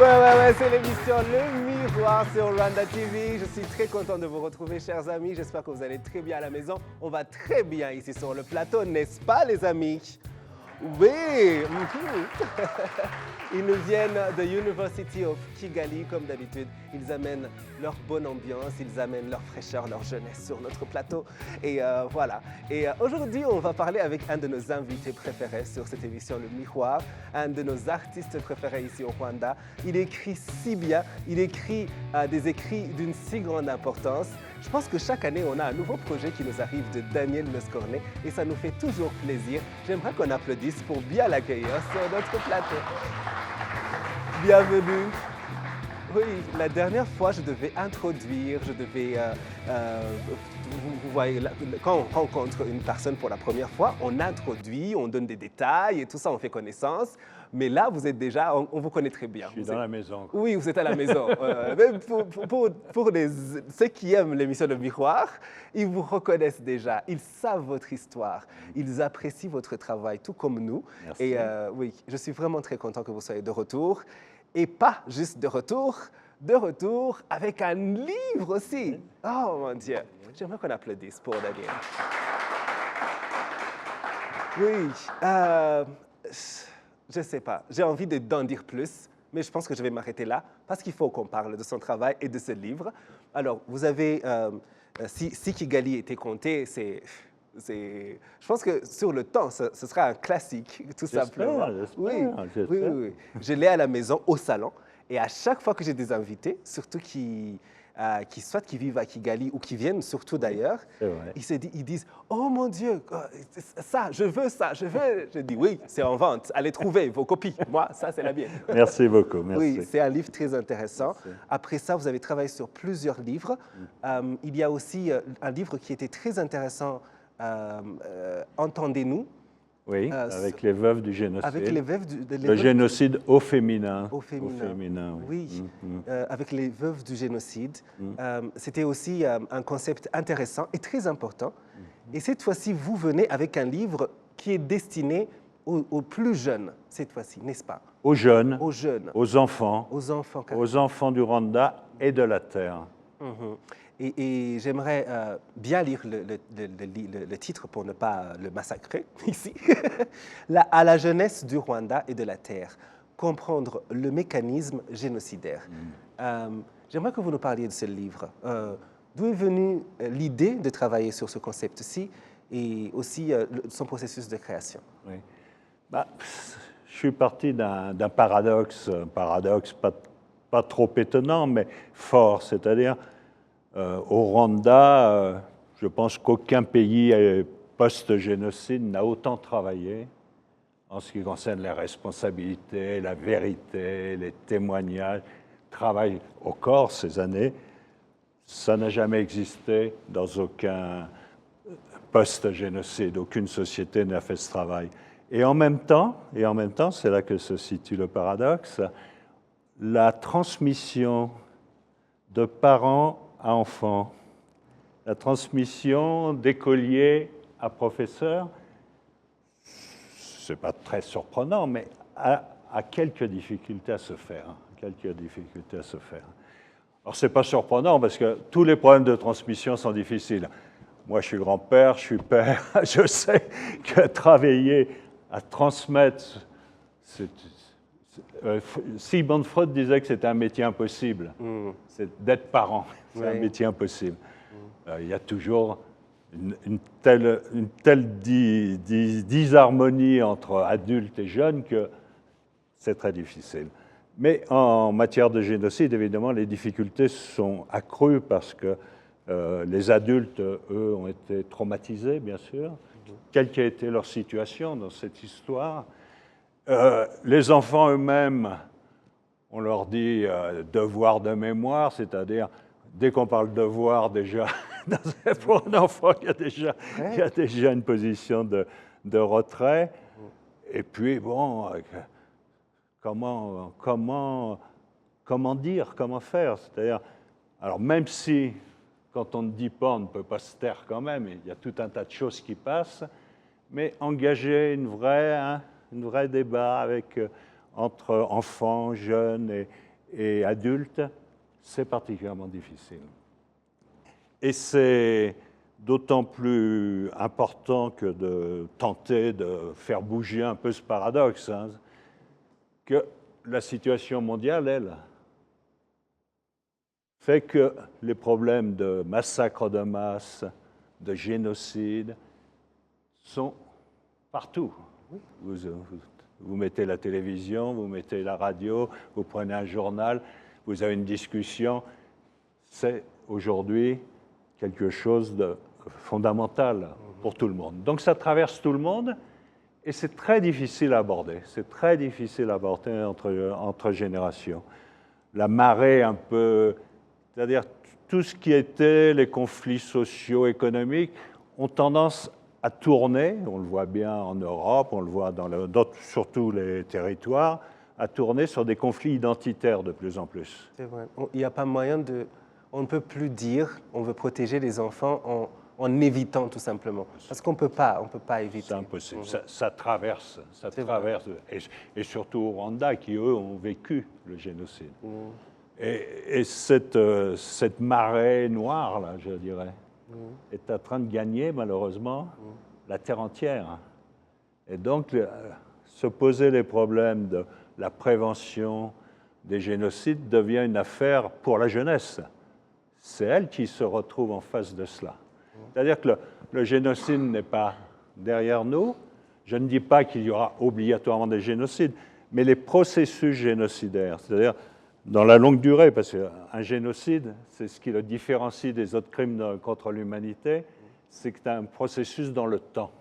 Ouais, c'est l'émission Le Miroir sur Rwanda TV. Je suis très content de vous retrouver, chers amis. J'espère que vous allez très bien à la maison. On va très bien ici sur le plateau, n'est-ce pas, les amis? Oui. Ils nous viennent de University of Kigali, comme d'habitude. Ils amènent leur bonne ambiance, ils amènent leur fraîcheur, leur jeunesse sur notre plateau. Et voilà. Et aujourd'hui, on va parler avec un de nos invités préférés sur cette émission, Le Miroir, un de nos artistes préférés ici au Rwanda. Il écrit si bien, il écrit des écrits d'une si grande importance. Je pense que chaque année, on a un nouveau projet qui nous arrive de Daniel Lescornet et ça nous fait toujours plaisir. J'aimerais qu'on applaudisse pour bien l'accueillir sur notre plateau. Bienvenue. Oui, la dernière fois, je devais introduire, vous voyez, quand on rencontre une personne pour la première fois, on introduit, on donne des détails et tout ça, on fait connaissance. Mais là, vous êtes déjà, on vous connaît très bien. Je suis dans la maison. Oui, vous êtes à la maison. Même pour ceux qui aiment l'émission Le Miroir, ils vous reconnaissent déjà. Ils savent votre histoire. Ils apprécient votre travail, tout comme nous. Merci. Et oui, je suis vraiment très content que vous soyez de retour. Et pas juste de retour avec un livre aussi. Oh mon Dieu, j'aimerais qu'on applaudisse pour Daniel. Oui, je ne sais pas, j'ai envie d'en dire plus, mais je pense que je vais m'arrêter là parce qu'il faut qu'on parle de son travail et de ce livre. Alors, vous avez, si Kigali était compté, je pense que sur le temps, ce sera un classique, tout simplement. Oui. Je l'ai à la maison, au salon. Et à chaque fois que j'ai des invités, surtout qui vivent à Kigali ou qui viennent surtout d'ailleurs, ils disent « Oh mon Dieu, ça, je veux ça, je veux ». Je dis « Oui, c'est en vente, allez trouver vos copies. Moi, ça, c'est la mienne. » Merci beaucoup, merci. Oui, c'est un livre très intéressant. Merci. Après ça, vous avez travaillé sur plusieurs livres. Il y a aussi un livre qui était très intéressant, Entendez-nous. Oui, avec les veuves du génocide. Avec les veuves le génocide au féminin. Au féminin, oui. Avec les veuves du génocide. C'était aussi un concept intéressant et très important. Et cette fois-ci, vous venez avec un livre qui est destiné aux plus jeunes, cette fois-ci, n'est-ce pas? Aux jeunes, aux enfants. Aux enfants du Rwanda et de la Terre. Et j'aimerais bien lire le titre pour ne pas le massacrer ici. À la jeunesse du Rwanda et de la Terre, comprendre le mécanisme génocidaire. J'aimerais que vous nous parliez de ce livre. D'où est venue l'idée de travailler sur ce concept-ci et aussi son processus de création? Oui. Je suis parti d'un paradoxe, pas trop étonnant, mais fort, c'est-à-dire au Rwanda, je pense qu'aucun pays post-génocide n'a autant travaillé en ce qui concerne les responsabilités, la vérité, les témoignages, travail au corps ces années. Ça n'a jamais existé dans aucun post-génocide, aucune société n'a fait ce travail. Et en même temps, c'est là que se situe le paradoxe, la transmission de parents à enfants, la transmission d'écoliers à professeurs, ce n'est pas très surprenant, mais a quelques difficultés à se faire. Alors, ce n'est pas surprenant parce que tous les problèmes de transmission sont difficiles. Moi, je suis grand-père, je suis père, je sais que travailler à transmettre... Sigmund Freud disait que c'était un métier impossible, c'est d'être parent, c'est un métier impossible. Il y a toujours une telle disharmonie entre adultes et jeunes que c'est très difficile. Mais en matière de génocide, évidemment, les difficultés sont accrues parce que les adultes, eux, ont été traumatisés, bien sûr, quelle qu'ait été leur situation dans cette histoire. Les enfants eux-mêmes, on leur dit devoir de mémoire, c'est-à-dire dès qu'on parle devoir déjà, pour un enfant, il y a déjà une position de retrait. Et puis bon, comment dire, comment faire? C'est-à-dire, alors même si quand on ne dit pas, on ne peut pas se taire quand même, il y a tout un tas de choses qui passent, mais engager un vrai débat entre enfants, jeunes et adultes, c'est particulièrement difficile. Et c'est d'autant plus important que de tenter de faire bouger un peu ce paradoxe, hein, que la situation mondiale, elle, fait que les problèmes de massacre de masse, de génocide, sont partout. Vous mettez la télévision, vous mettez la radio, vous prenez un journal, vous avez une discussion. C'est aujourd'hui quelque chose de fondamental pour tout le monde. Donc ça traverse tout le monde et c'est très difficile à aborder. C'est très difficile à aborder entre générations. La marée un peu, c'est-à-dire tout ce qui était les conflits sociaux, économiques, ont tendance à tourner, on le voit bien en Europe, on le voit dans surtout les territoires, à tourner sur des conflits identitaires de plus en plus. C'est vrai. Il n'y a pas moyen de... On ne peut plus dire on veut protéger les enfants en évitant tout simplement. Parce qu'on ne peut pas éviter. C'est impossible. Ça traverse. Et surtout au Rwanda, qui, eux, ont vécu le génocide. Et cette marée noire, là, je dirais, est en train de gagner, malheureusement, la terre entière. Et donc, se poser les problèmes de la prévention des génocides devient une affaire pour la jeunesse. C'est elle qui se retrouve en face de cela. C'est-à-dire que le génocide n'est pas derrière nous. Je ne dis pas qu'il y aura obligatoirement des génocides, mais les processus génocidaires, c'est-à-dire dans la longue durée, parce qu'un génocide, c'est ce qui le différencie des autres crimes contre l'humanité, c'est que c'est un processus dans le temps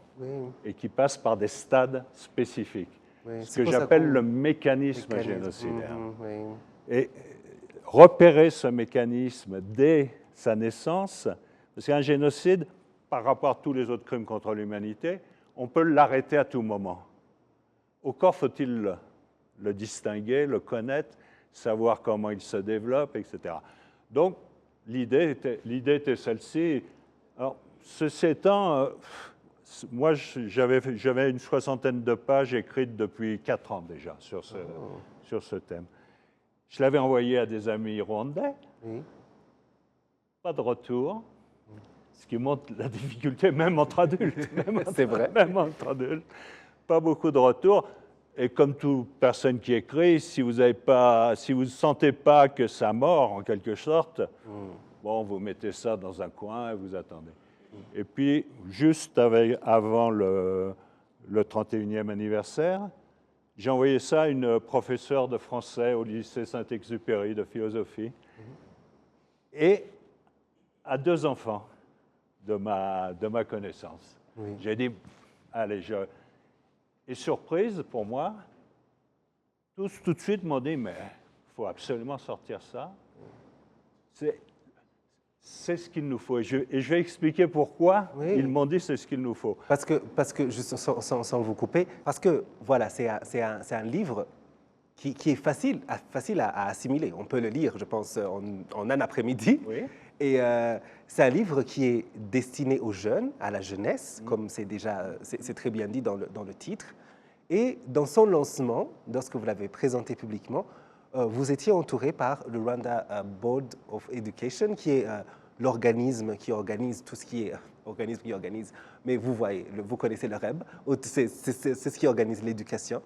et qui passe par des stades spécifiques. Ce que j'appelle le mécanisme génocidaire. Et repérer ce mécanisme dès sa naissance, parce qu'un génocide, par rapport à tous les autres crimes contre l'humanité, on peut l'arrêter à tout moment. Encore faut-il le distinguer, le connaître, savoir comment il se développe, etc. Donc, l'idée était celle-ci. Alors, ceci étant, moi, j'avais une 60aine de pages écrites depuis 4 ans déjà sur ce thème. Je l'avais envoyé à des amis rwandais. Pas de retour. Ce qui montre la difficulté, même entre adultes. C'est vrai. Même entre adultes. Pas beaucoup de retours. Et comme toute personne qui écrit, si vous ne sentez pas que ça mord, en quelque sorte, bon, vous mettez ça dans un coin et vous attendez. Et puis, juste avant le 31e anniversaire, j'ai envoyé ça à une professeure de français au lycée Saint-Exupéry de philosophie et à 2 enfants de ma connaissance. J'ai dit, allez, Et surprise pour moi, tous tout de suite m'ont dit, mais il faut absolument sortir ça. C'est ce qu'il nous faut. Et je vais expliquer pourquoi ils m'ont dit c'est ce qu'il nous faut. Parce que juste sans vous couper, parce que voilà, c'est un livre qui est facile à assimiler. On peut le lire, je pense, en un après-midi. Oui. Et c'est un livre qui est destiné aux jeunes, à la jeunesse, comme c'est très bien dit dans le titre. Et dans son lancement, lorsque vous l'avez présenté publiquement, vous étiez entouré par le Rwanda Board of Education, qui est l'organisme qui organise tout ce qui est mais vous voyez, vous connaissez le REB, c'est ce qui organise l'éducation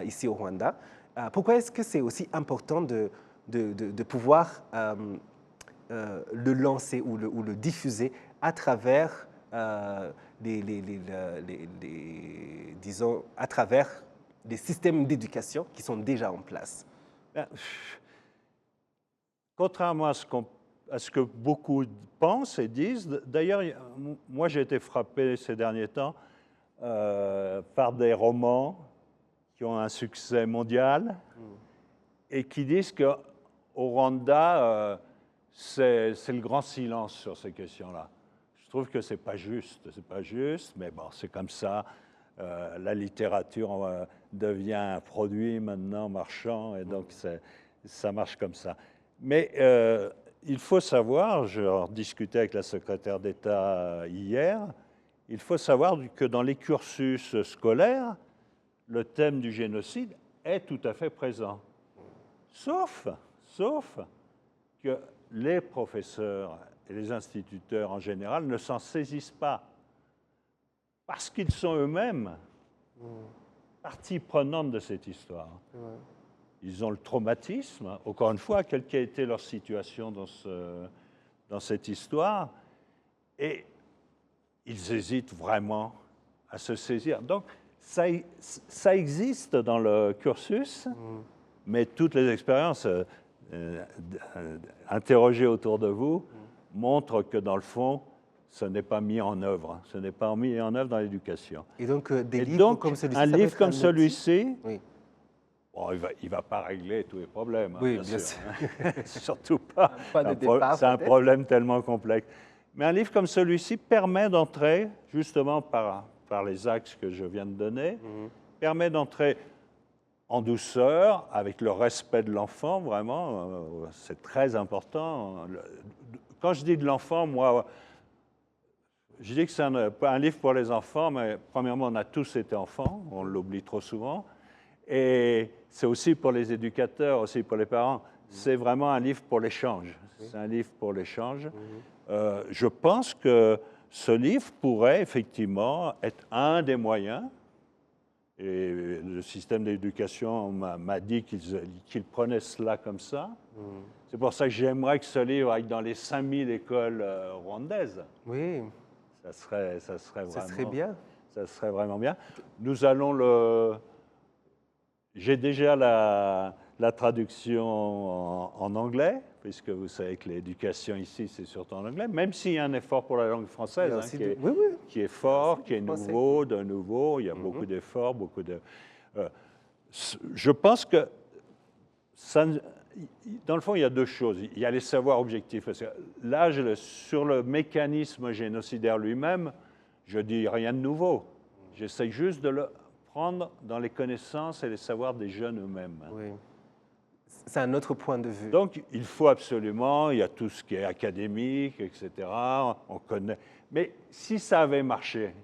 ici au Rwanda. Pourquoi est-ce que c'est aussi important de pouvoir le lancer ou le diffuser à travers disons, à travers les systèmes d'éducation qui sont déjà en place? Contrairement à ce que beaucoup pensent et disent, d'ailleurs, moi j'ai été frappé ces derniers temps par des romans qui ont un succès mondial et qui disent qu'au Rwanda, c'est le grand silence sur ces questions-là. Je trouve que c'est pas juste, mais bon, c'est comme ça. La littérature devient un produit maintenant marchand, et donc ça marche comme ça. Mais il faut savoir, je discutais avec la secrétaire d'État hier, il faut savoir que dans les cursus scolaires, le thème du génocide est tout à fait présent. Sauf Sauf que les professeurs et les instituteurs en général ne s'en saisissent pas parce qu'ils sont eux-mêmes partie prenante de cette histoire. Ils ont le traumatisme, encore une fois, quelle qu'a été leur situation dans cette histoire, et ils hésitent vraiment à se saisir. Donc, ça existe dans le cursus, mais toutes les expériences interrogées autour de vous montrent que, dans le fond, ce n'est pas mis en œuvre. Ce n'est pas mis en œuvre dans l'éducation. Et donc, des livres comme celui-ci, un livre comme celui-ci, oui. Bon, il va pas régler tous les problèmes, hein, Oui, bien sûr. Surtout pas. C'est un problème tellement complexe. Mais un livre comme celui-ci permet d'entrer, justement par les axes que je viens de donner, permet d'entrer en douceur, avec le respect de l'enfant, vraiment, c'est très important. Quand je dis de l'enfant, moi, je dis que c'est un livre pour les enfants, mais premièrement, on a tous été enfants, on l'oublie trop souvent. Et c'est aussi pour les éducateurs, aussi pour les parents. C'est vraiment un livre pour l'échange. C'est un livre pour l'échange. Je pense que ce livre pourrait effectivement être un des moyens. Et le système d'éducation m'a dit qu'il prenait cela comme ça. C'est pour ça que j'aimerais que ce livre aille dans les 5000 écoles rwandaises. Oui. Ça serait bien. Ça serait vraiment bien. Nous allons le... J'ai déjà la traduction en anglais, puisque vous savez que l'éducation ici, c'est surtout en anglais, même s'il y a un effort pour la langue française, qui est fort, qui est nouveau, de nouveau. Il y a beaucoup d'efforts, beaucoup de... je pense que, dans le fond, il y a deux choses. Il y a les savoirs objectifs. Parce que là, sur le mécanisme génocidaire lui-même, je dis rien de nouveau. J'essaie juste de le prendre dans les connaissances et les savoirs des jeunes eux-mêmes. Oui. C'est un autre point de vue. Donc, il faut absolument, il y a tout ce qui est académique, etc., on connaît. Mais si ça avait marché,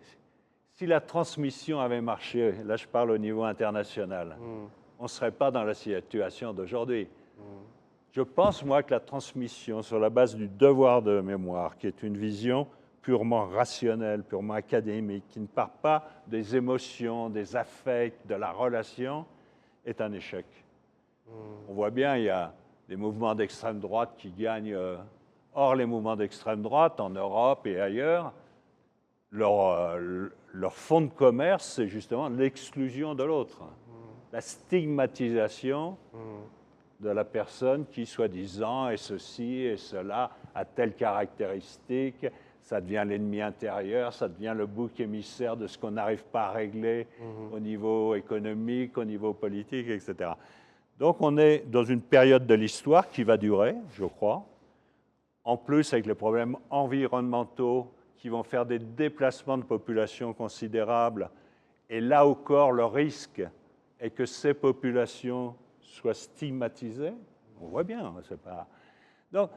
si la transmission avait marché, là je parle au niveau international, on ne serait pas dans la situation d'aujourd'hui. Je pense, moi, que la transmission sur la base du devoir de mémoire, qui est une vision purement rationnelle, purement académique, qui ne part pas des émotions, des affects, de la relation, est un échec. On voit bien, il y a des mouvements d'extrême droite qui gagnent. Or, les mouvements d'extrême droite, en Europe et ailleurs, leur fond de commerce, c'est justement l'exclusion de l'autre, la stigmatisation de la personne qui, soi-disant, est ceci et cela, a telle caractéristique. Ça devient l'ennemi intérieur, ça devient le bouc émissaire de ce qu'on n'arrive pas à régler au niveau économique, au niveau politique, etc. Donc on est dans une période de l'histoire qui va durer, je crois, en plus avec les problèmes environnementaux qui vont faire des déplacements de population considérables. Et là encore, le risque est que ces populations soient stigmatisées. On voit bien, c'est pas... Donc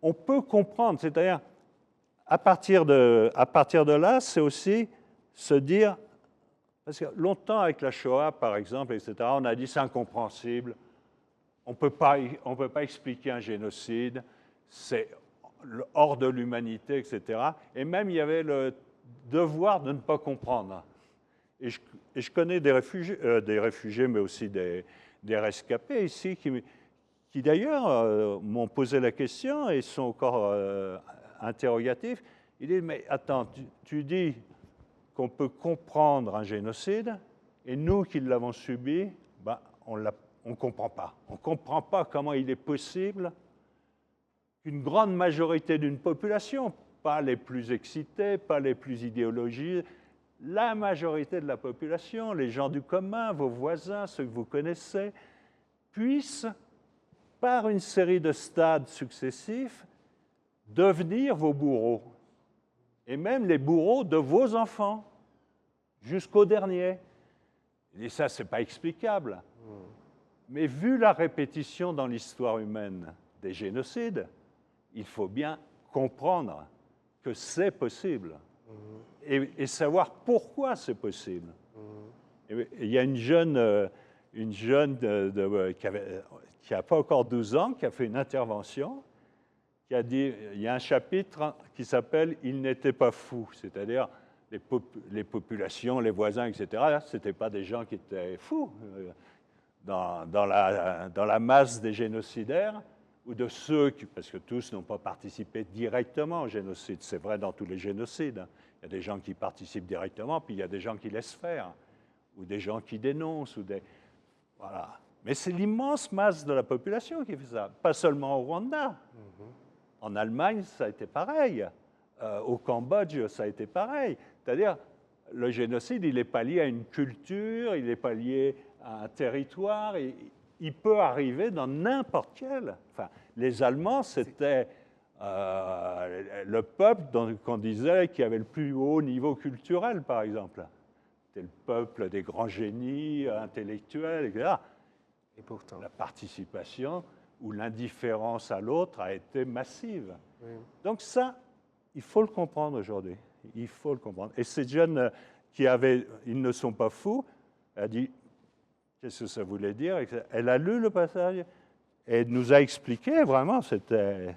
on peut comprendre, c'est-à-dire à partir de là, c'est aussi se dire, parce que longtemps avec la Shoah, par exemple, etc., on a dit c'est incompréhensible, on ne peut pas expliquer un génocide, c'est hors de l'humanité, etc. Et même il y avait le devoir de ne pas comprendre. Et je connais des réfugiés, mais aussi des rescapés ici, qui d'ailleurs m'ont posé la question et sont encore interrogatifs. Ils disent, mais attends, tu dis qu'on peut comprendre un génocide, et nous qui l'avons subi, ben, on ne comprend pas. On ne comprend pas comment il est possible qu'une grande majorité d'une population, pas les plus excités, pas les plus idéologiques, la majorité de la population, les gens du commun, vos voisins, ceux que vous connaissez, puissent, par une série de stades successifs, devenir vos bourreaux, et même les bourreaux de vos enfants, jusqu'au dernier. Et ça, ce n'est pas explicable. Mais vu la répétition dans l'histoire humaine des génocides, il faut bien comprendre que c'est possible et savoir pourquoi c'est possible. Et il y a une jeune il n'y a pas encore 12 ans, qui a fait une intervention, qui a dit, il y a un chapitre qui s'appelle « Il n'était pas fou », c'est-à-dire les populations, les voisins, etc., ce n'étaient pas des gens qui étaient fous. Dans la masse des génocidaires, ou de ceux qui, parce que tous n'ont pas participé directement au génocide, c'est vrai dans tous les génocides, hein. Il y a des gens qui participent directement, puis il y a des gens qui laissent faire, ou des gens qui dénoncent, voilà. Mais c'est l'immense masse de la population qui fait ça, pas seulement au Rwanda. En Allemagne, ça a été pareil. Au Cambodge, ça a été pareil. C'est-à-dire, le génocide, il n'est pas lié à une culture, il n'est pas lié à un territoire. Il peut arriver dans n'importe quel. Enfin, les Allemands, c'était le peuple qu'on disait qui avait le plus haut niveau culturel, par exemple. C'était le peuple des grands génies intellectuels, etc. Et pourtant. La participation ou l'indifférence à l'autre a été massive. Oui. Donc ça, il faut le comprendre aujourd'hui. Il faut le comprendre. Et ces jeunes qui avaient, ils ne sont pas fous, a dit, qu'est-ce que ça voulait dire? Elle a lu le passage et elle nous a expliqué, vraiment, c'était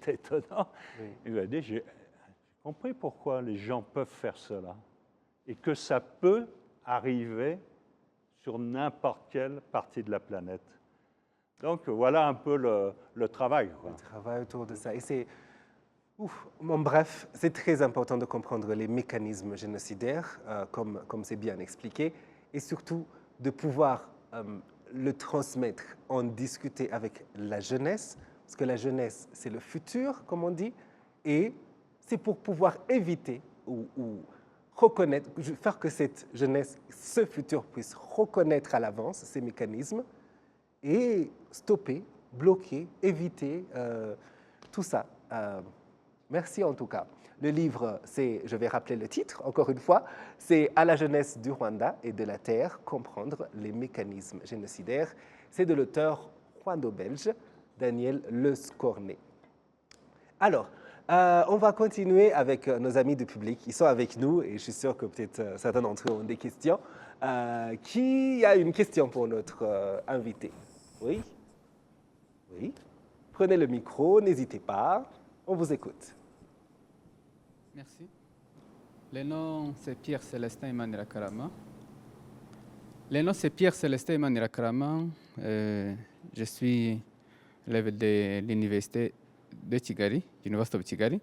étonnant. Oui. Elle a dit, j'ai compris pourquoi les gens peuvent faire cela et que ça peut arriver sur n'importe quelle partie de la planète. Donc, voilà un peu le travail. Quoi. Le travail autour de ça. Et c'est, en bref, c'est très important de comprendre les mécanismes génocidaires, comme c'est bien expliqué, et surtout de pouvoir le transmettre, en discuter avec la jeunesse, parce que la jeunesse, c'est le futur, comme on dit, et c'est pour pouvoir éviter ou reconnaître, faire que cette jeunesse, ce futur puisse reconnaître à l'avance ces mécanismes et stopper, bloquer, éviter tout ça. Merci en tout cas. Le livre, je vais rappeler le titre, encore une fois, c'est « À la jeunesse du Rwanda et de la Terre, comprendre les mécanismes génocidaires ». C'est de l'auteur rwando-belge Daniel Lescornet. Alors, on va continuer avec nos amis du public. Ils sont avec nous et je suis sûr que peut-être certains d'entre eux ont des questions. Qui a une question pour notre invité? Oui? Oui? Prenez le micro, n'hésitez pas. On vous écoute. Merci. Le nom, c'est Pierre-Célestin Emmanuel Karama. Le nom, c'est Pierre-Célestin Emmanuel Karama. Je suis élève de l'université de Kigali, University of Kigali.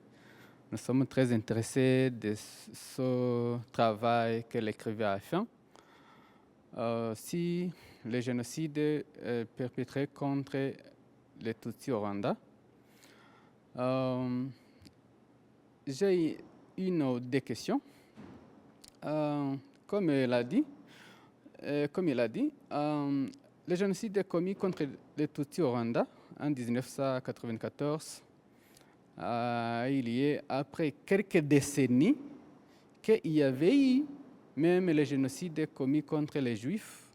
Nous sommes très intéressés de ce travail que l'écrivain a fait. Si le génocide est perpétré contre les Tutsis au Rwanda, j'ai une ou deux questions. Comme il a dit, le génocide est commis contre les Tutsis au Rwanda en 1994. Il y a après quelques décennies qu'il y avait eu même le génocide commis contre les Juifs,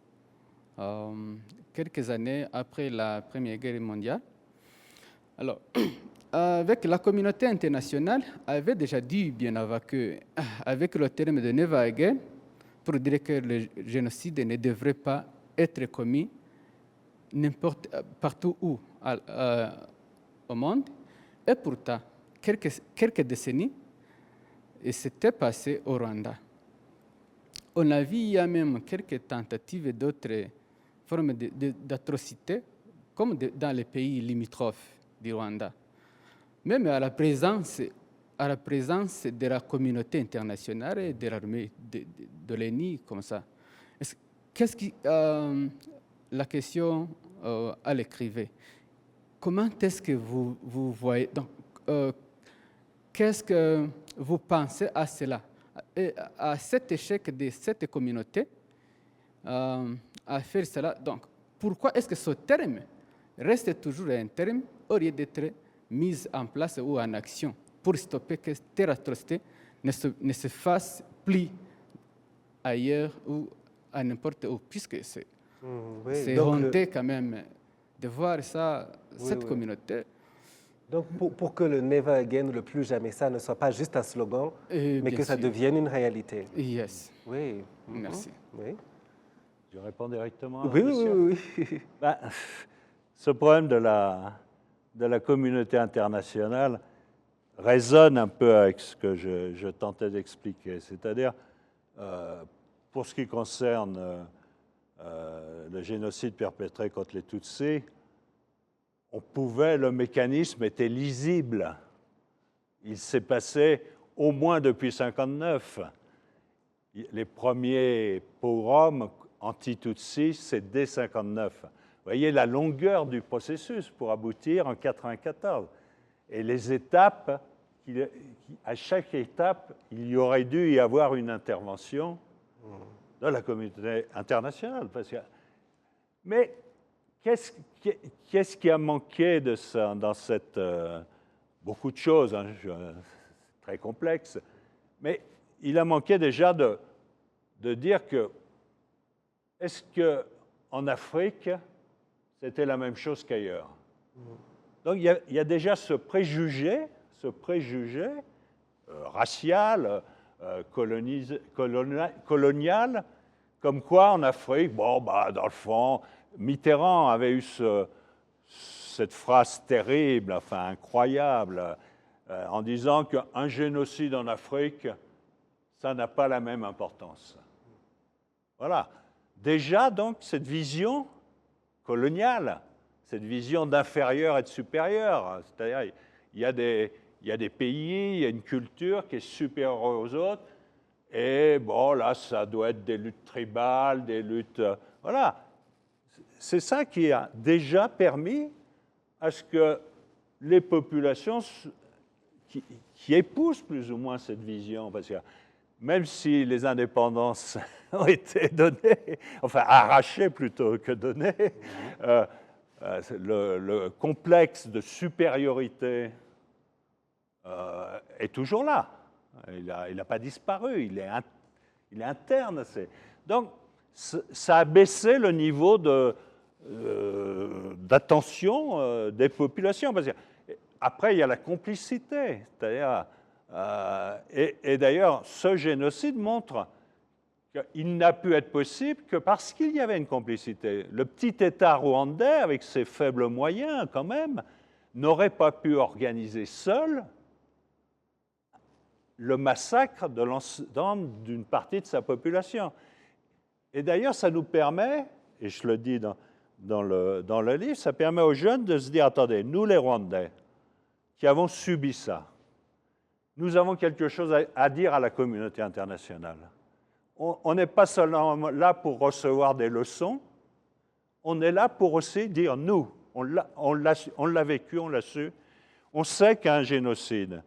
quelques années après la Première Guerre mondiale. Alors, avec la communauté internationale, avait déjà dit bien avant que, avec le terme de Never Again, pour dire que le génocide ne devrait pas être commis partout où au monde. Et pourtant, quelques décennies, et c'était passé au Rwanda. On a vu, il y a même quelques tentatives d'autres formes d'atrocités, comme dans les pays limitrophes du Rwanda. Même à la présence de la communauté internationale et de l'armée de l'ENI, comme ça. Qu'est-ce qui, la question à l'écrivain, comment est-ce que vous voyez, donc, qu'est-ce que vous pensez à cela, à cet échec de cette communauté à faire cela? Donc, pourquoi est-ce que ce terme reste toujours un terme au lieu d'être mise en place ou en action pour stopper que telle atrocité ne se fasse plus ailleurs ou à n'importe où, puisque c'est honteux quand même de voir ça, cette communauté. Donc pour que le Never Again, le plus jamais ça, ne soit pas juste un slogan, mais que ça devienne une réalité. Yes. Oui. Merci. Oui. Je réponds directement à oui. Ben, ce problème de la communauté internationale résonne un peu avec ce que je tentais d'expliquer. C'est-à-dire, pour ce qui concerne le génocide perpétré contre les Tutsis, le mécanisme était lisible. Il s'est passé au moins depuis 1959. Les premiers pogroms anti-Tutsis, c'est dès 1959. Vous voyez la longueur du processus pour aboutir en 1994. Et les étapes, à chaque étape, il y aurait dû y avoir une intervention de la communauté internationale. Mais qu'est-ce qui a manqué de ça dans cette... beaucoup de choses, hein, très complexes, mais il a manqué déjà de dire que est-ce qu'en Afrique, c'était la même chose qu'ailleurs? Donc il y a déjà ce préjugé racial, colonial, comme quoi en Afrique, bon, bah, dans le fond, Mitterrand avait eu cette phrase terrible, enfin incroyable, en disant qu'un génocide en Afrique, ça n'a pas la même importance. Voilà. Déjà, donc, cette vision coloniale, cette vision d'inférieur et de supérieur, c'est-à-dire il y a des pays, il y a une culture qui est supérieure aux autres, et bon, là, ça doit être des luttes tribales, des luttes... voilà. C'est ça qui a déjà permis à ce que les populations qui épousent plus ou moins cette vision, parce que même si les indépendances ont été données, enfin arrachées plutôt que données, le complexe de supériorité est toujours là. Il n'a pas disparu, il est interne. Donc, ça a baissé le niveau d'attention des populations. Parce que, après, il y a la complicité. C'est-à-dire, et d'ailleurs, ce génocide montre qu'il n'a pu être possible que parce qu'il y avait une complicité. Le petit État rwandais, avec ses faibles moyens quand même, n'aurait pas pu organiser seul le massacre de l'ensemble d'une partie de sa population. Et d'ailleurs, ça nous permet, et je le dis dans le livre, ça permet aux jeunes de se dire, attendez, nous les Rwandais, qui avons subi ça, nous avons quelque chose à dire à la communauté internationale. On n'est pas seulement là pour recevoir des leçons, on est là pour aussi dire, nous, on l'a vécu, on l'a su, on sait qu'un génocide,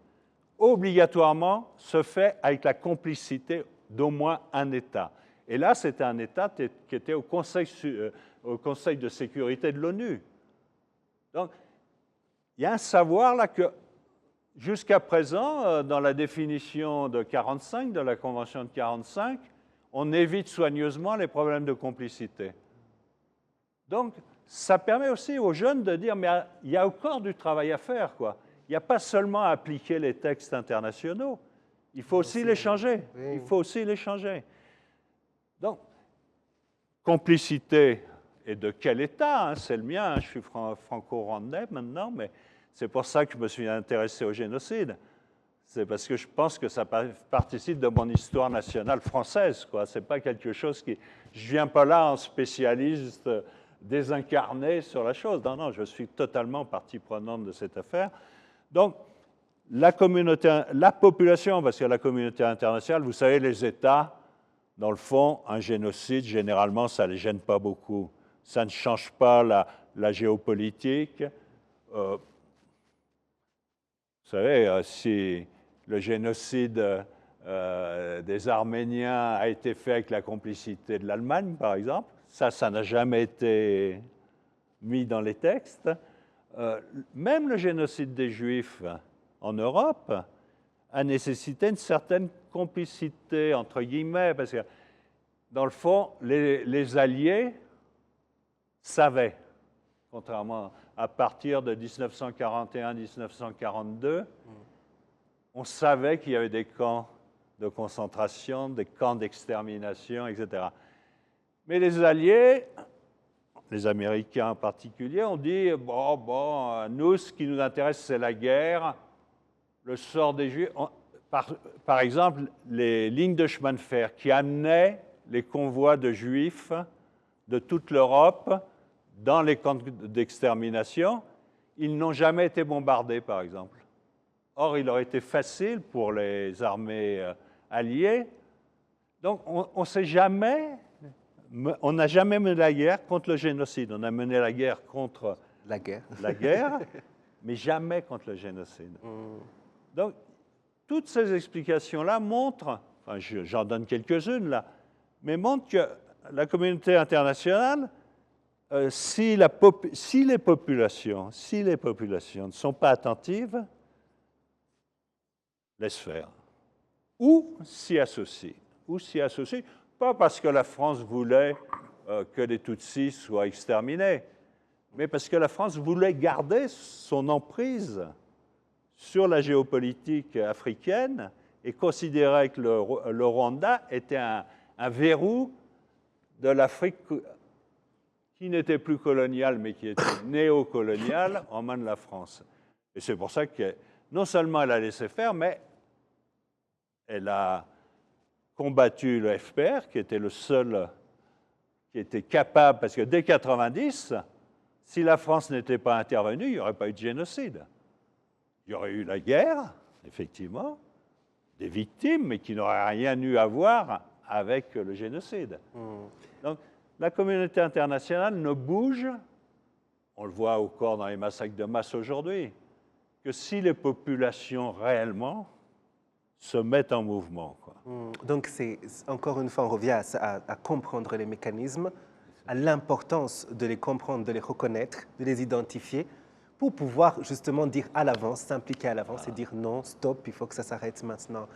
obligatoirement, se fait avec la complicité d'au moins un État. Et là, c'était un État qui était au Conseil de sécurité de l'ONU. Donc, il y a un savoir là que, jusqu'à présent, dans la définition de 1945, de la Convention de 1945, on évite soigneusement les problèmes de complicité. Donc, ça permet aussi aux jeunes de dire, mais il y a encore du travail à faire, quoi. Il n'y a pas seulement à appliquer les textes internationaux, il faut aussi les changer. Il faut aussi les changer. Donc, complicité, et de quel État, hein, c'est le mien, hein, je suis franco-rwandais maintenant, mais c'est pour ça que je me suis intéressé au génocide. C'est parce que je pense que ça participe de mon histoire nationale française, quoi. C'est pas quelque chose qui... Je viens pas là en spécialiste désincarné sur la chose. Non, non, je suis totalement partie prenante de cette affaire. Donc, la population, parce que la communauté internationale, vous savez, les États, dans le fond, un génocide, généralement, ça ne les gêne pas beaucoup. Ça ne change pas la géopolitique. Vous savez, si le génocide des Arméniens a été fait avec la complicité de l'Allemagne, par exemple, ça n'a jamais été mis dans les textes. Même le génocide des Juifs en Europe a nécessité une certaine complicité, entre guillemets, parce que, dans le fond, les Alliés savaient, contrairement à partir de 1941-1942, on savait qu'il y avait des camps de concentration, des camps d'extermination, etc. Mais les Alliés les Américains en particulier, ont dit nous, ce qui nous intéresse, c'est la guerre, le sort des Juifs. Par exemple, les lignes de chemin de fer qui amenaient les convois de Juifs de toute l'Europe dans les camps d'extermination, ils n'ont jamais été bombardés, par exemple. Or, il aurait été facile pour les armées alliées. Donc, on n'a jamais mené la guerre contre le génocide. On a mené la guerre contre la guerre, mais jamais contre le génocide. Donc, toutes ces explications-là montrent, enfin, j'en donne quelques-unes là, mais montrent que la communauté internationale, si les populations ne sont pas attentives, laisse faire. Ou s'y associent. Pas parce que la France voulait que les Tutsis soient exterminés, mais parce que la France voulait garder son emprise sur la géopolitique africaine et considérait que le Rwanda était un verrou de l'Afrique qui n'était plus coloniale, mais qui était néocoloniale en main de la France. Et c'est pour ça que non seulement elle a laissé faire, mais elle a combattu le FPR, qui était le seul qui était capable, parce que dès 1990, si la France n'était pas intervenue, il n'y aurait pas eu de génocide. Il y aurait eu la guerre, effectivement, des victimes, mais qui n'auraient rien eu à voir avec le génocide. Donc, la communauté internationale ne bouge, on le voit encore dans les massacres de masse aujourd'hui, que si les populations réellement se mettent en mouvement, quoi. Donc, encore une fois, on revient à comprendre les mécanismes, à l'importance de les comprendre, de les reconnaître, de les identifier, pour pouvoir justement dire à l'avance, s'impliquer à l'avance et dire non, stop, il faut que ça s'arrête maintenant.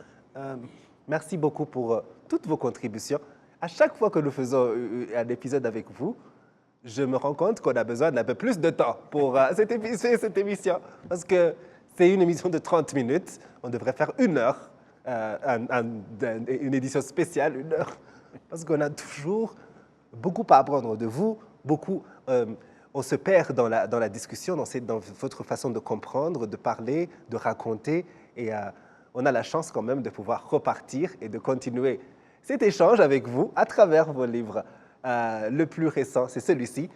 Merci beaucoup pour toutes vos contributions. À chaque fois que nous faisons un épisode avec vous, je me rends compte qu'on a besoin d'un peu plus de temps pour cette émission. Parce que c'est une émission de 30 minutes. On devrait faire 1 heure, une édition spéciale, 1 heure. Parce qu'on a toujours beaucoup à apprendre de vous, beaucoup... on se perd dans la discussion, dans votre façon de comprendre, de parler, de raconter. Et on a la chance quand même de pouvoir repartir et de continuer cet échange avec vous à travers vos livres. Le plus récent, c'est celui-ci,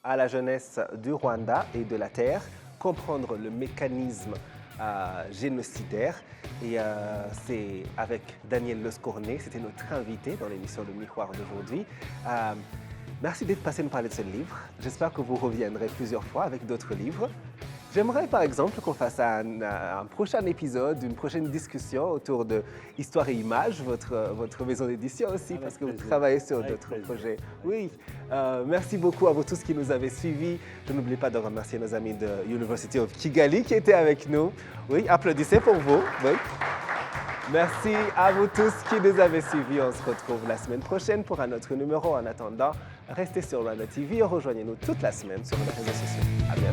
À la jeunesse du Rwanda et de la Terre, comprendre le mécanisme génocidaire. Et c'est avec Daniel Lescornet, c'était notre invité dans l'émission Le Miroir d'aujourd'hui. Merci d'être passé nous parler de ce livre. J'espère que vous reviendrez plusieurs fois avec d'autres livres. J'aimerais par exemple qu'on fasse un prochain épisode, une prochaine discussion autour de Histoire et Images, votre maison d'édition aussi, parce que vous travaillez sur d'autres projets. Oui, merci beaucoup à vous tous qui nous avez suivis. Je n'oublie pas de remercier nos amis de University of Kigali qui étaient avec nous. Oui, applaudissez pour vous. Oui. Merci à vous tous qui nous avez suivis. On se retrouve la semaine prochaine pour un autre numéro. En attendant, restez sur Rwanda TV et rejoignez-nous toute la semaine sur nos réseaux sociaux. À bientôt.